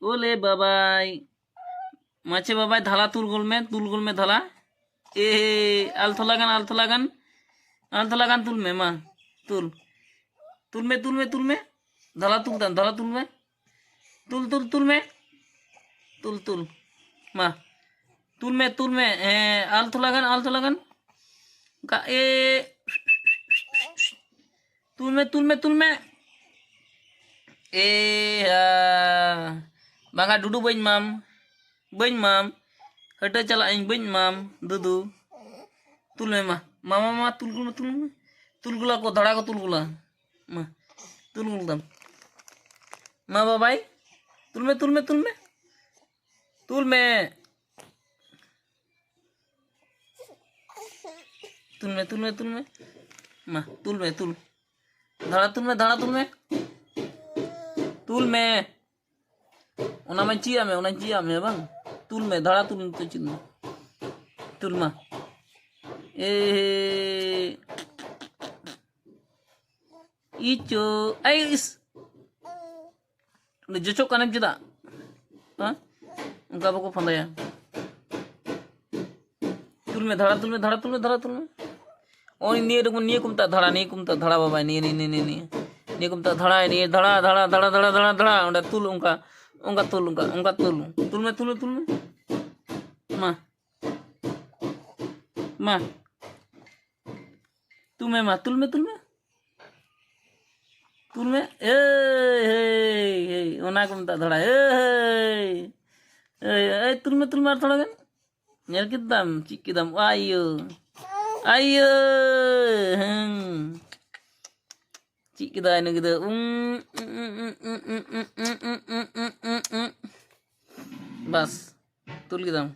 ओले बाबाई माचे बाबाई धाला तुल गोल में धाला ए आलथो लगान तुल में माँ तुल में धाला तुल में तुल में तुल माँ तुल में आलथो लगान का ए तुल में ए बांगा डुडू बन माम हटे चला बन माम दुदू तुल में मामा तुल गुला को धड़ा को तुल गुला मा तुल गुलदम मा बाबाई तुल में मा तुल धड़ा तुल में ओना में चिया में बांग तुल में धड़ा तुल तो चिन तुल मा ए इचो आई इस जोचो कनेक जदा हाँ उनका बको फंदाया तुल में धड़ा और निये कुमता धड़ा बाबा निये कुमता धड़ा निये धड़ा उंडा तुल उनका तुल में माँ तुल में ए ओना कुमता धड़ा ए तुल में थोड़ा गन नेल किदम चिकिदम आयो चिकिदा इन किदा बस तुल किदम